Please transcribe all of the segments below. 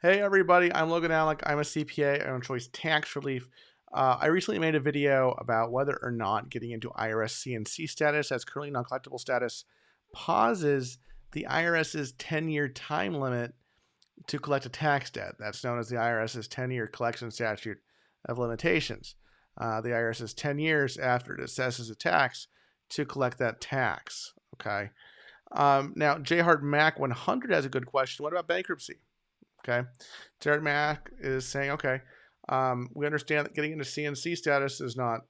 Hey everybody, I'm Logan Alec. I'm a CPA. I own Choice Tax Relief. I recently made a video about whether or not getting into IRS CNC status as currently non-collectible status pauses the IRS's 10-year time limit to collect a tax debt. That's known as the IRS's 10-year collection statute of limitations. The IRS is 10 years after it assesses a tax to collect that tax. Okay. Now, J. Hart Mac 100 has a good question. What about bankruptcy? Okay. Jared Mack is saying, okay, we understand that getting into CNC status does not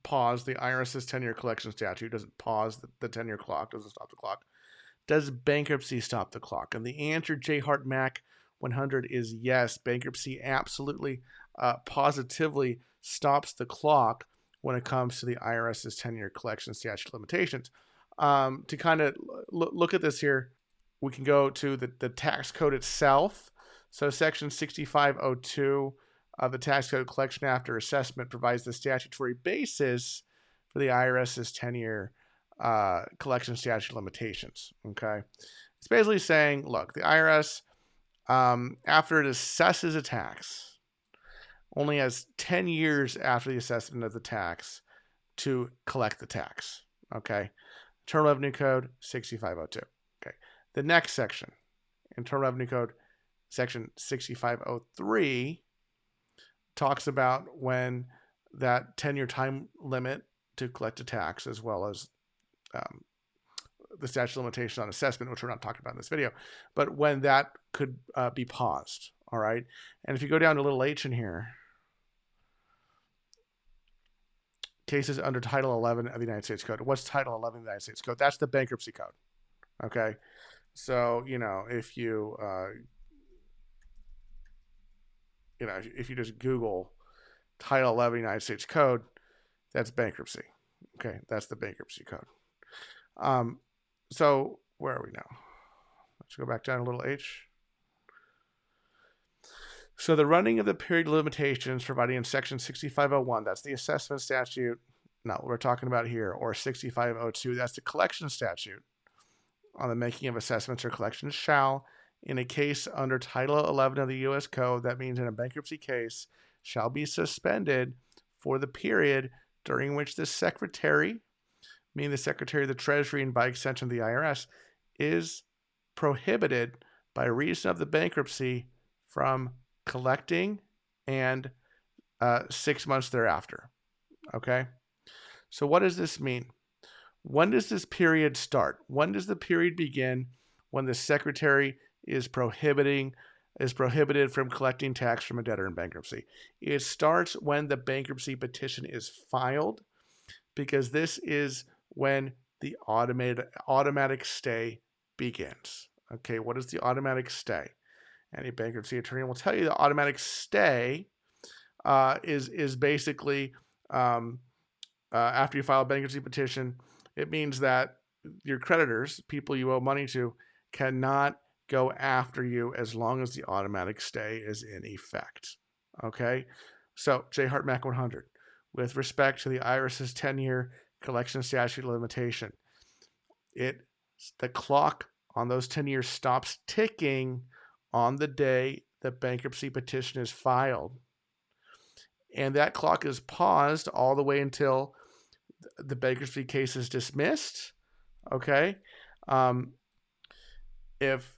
pause the IRS's 10-year collection statute, doesn't pause the 10-year clock, doesn't stop the clock. Does bankruptcy stop the clock? And the answer, J. Hart Mack 100, is yes. Bankruptcy absolutely, positively stops the clock when it comes to the IRS's 10-year collection statute limitations. To kind of look at this here, we can go to the tax code itself. So section 6502 of the tax code, collection after assessment, provides the statutory basis for the IRS's 10-year collection statute limitations. Okay. It's basically saying, look, the IRS, after it assesses a tax, only has 10 years after the assessment of the tax to collect the tax. Okay. Internal Revenue Code 6502. Okay. The next section, Internal Revenue Code section 6503, talks about when that 10-year time limit to collect a tax, as well as the statute of limitation on assessment, which we're not talking about in this video, but when that could be paused. All right. And if you go down to little h in here, cases under Title 11 of the United States Code. What's Title 11 of the United States Code? That's the bankruptcy code. Okay. So, if you, if you just Google Title 11 United States Code, that's bankruptcy. Okay. That's the bankruptcy code. So where are we now? Let's go back down a little h. So the running of the period of limitations providing in section 6501, that's the assessment statute, not what we're talking about here, or 6502, that's the collection statute on the making of assessments or collections shall, in a case under Title 11 of the U.S. Code, that means in a bankruptcy case, shall be suspended for the period during which the Secretary, meaning the Secretary of the Treasury and by extension the IRS, is prohibited by reason of the bankruptcy from collecting and 6 months thereafter. Okay? So what does this mean? When does this period start? When does the period begin when the Secretary is prohibited from collecting tax from a debtor in bankruptcy? It starts when the bankruptcy petition is filed, because this is when the automatic stay begins. Okay, what is the automatic stay? Any bankruptcy attorney will tell you the automatic stay is basically after you file a bankruptcy petition, it means that your creditors, people you owe money to, cannot go after you as long as the automatic stay is in effect. Okay? So, J. Hart Mac 100, with respect to the IRS's 10-year collection statute of limitation, the clock on those 10 years stops ticking on the day the bankruptcy petition is filed. And that clock is paused all the way until the bankruptcy case is dismissed. Okay. If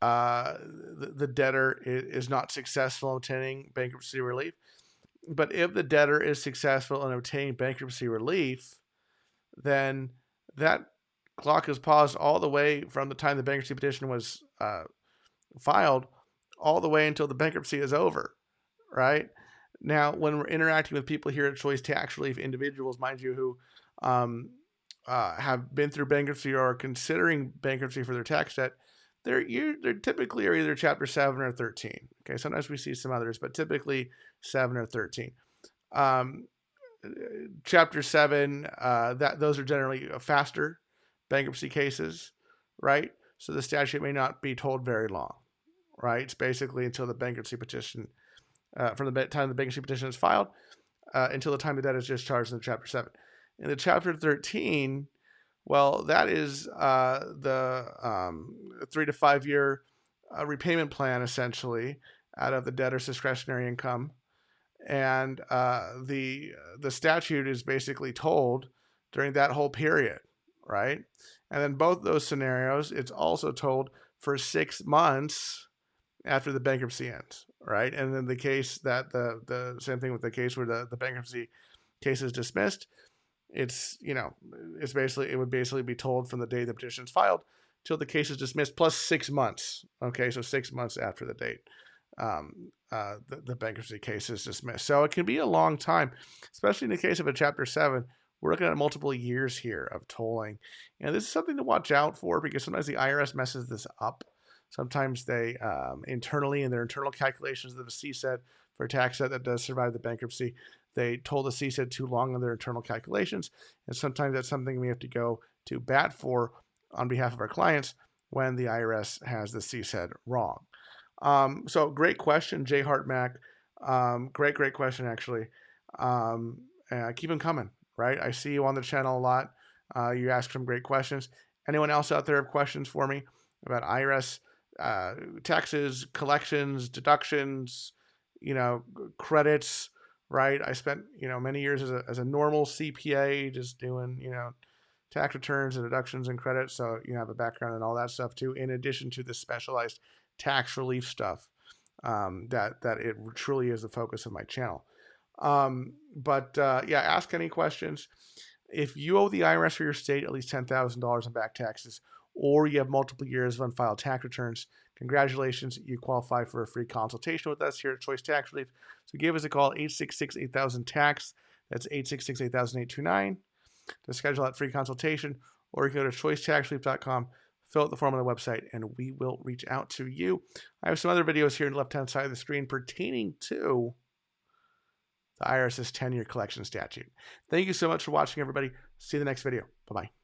the debtor is not successful in obtaining bankruptcy relief, but if the debtor is successful in obtaining bankruptcy relief, then that clock is paused all the way from the time the bankruptcy petition was filed all the way until the bankruptcy is over, right? Now, when we're interacting with people here at Choice Tax Relief, individuals, mind you, who have been through bankruptcy or are considering bankruptcy for their tax debt, they're typically are either Chapter 7 or 13. Okay, sometimes we see some others, but typically 7 or 13. Chapter 7, those are generally faster bankruptcy cases, right? So the statute may not be told very long, right? It's basically until the bankruptcy petition, from the time the bankruptcy petition is filed until the time the debt is discharged in Chapter 7. In the Chapter 13, well, that is the 3 to 5 year a repayment plan essentially out of the debtor's discretionary income, and the statute is basically told during that whole period, right? And then both those scenarios, it's also told for 6 months after the bankruptcy ends, right? And then the case that the same thing with the case where the bankruptcy case is dismissed, it's, you know, it's basically, it would basically be told from the day the petition is filed till the case is dismissed plus 6 months. Okay, so 6 months after the date the bankruptcy case is dismissed. So it can be a long time, especially in the case of a Chapter 7. We're looking at multiple years here of tolling. And this is something to watch out for because sometimes the IRS messes this up. Sometimes they internally, in their internal calculations of the CSED for a tax set that does survive the bankruptcy, they told the CSED too long on their internal calculations. And sometimes that's something we have to go to bat for on behalf of our clients when the IRS has the CSED wrong. So great question, J. Hartmack. Great question, actually. Keep them coming, right? I see you on the channel a lot. You ask some great questions. Anyone else out there have questions for me about IRS taxes, collections, deductions, you know, credits, right? I spent, you know, many years as a normal CPA just doing, you know, tax returns and deductions and credits. So you have a background in all that stuff too, in addition to the specialized tax relief stuff that it truly is the focus of my channel. Yeah, ask any questions. If you owe the IRS or your state at least $10,000 in back taxes, or you have multiple years of unfiled tax returns, congratulations, you qualify for a free consultation with us here at Choice Tax Relief. So give us a call, 866-8000-TAX. That's 866-8000-829 to schedule that free consultation, or you can go to choicetaxrelief.com, fill out the form on the website, and we will reach out to you. I have some other videos here on the left-hand side of the screen pertaining to the IRS's 10-year collection statute. Thank you so much for watching, everybody. See you in the next video. Bye-bye.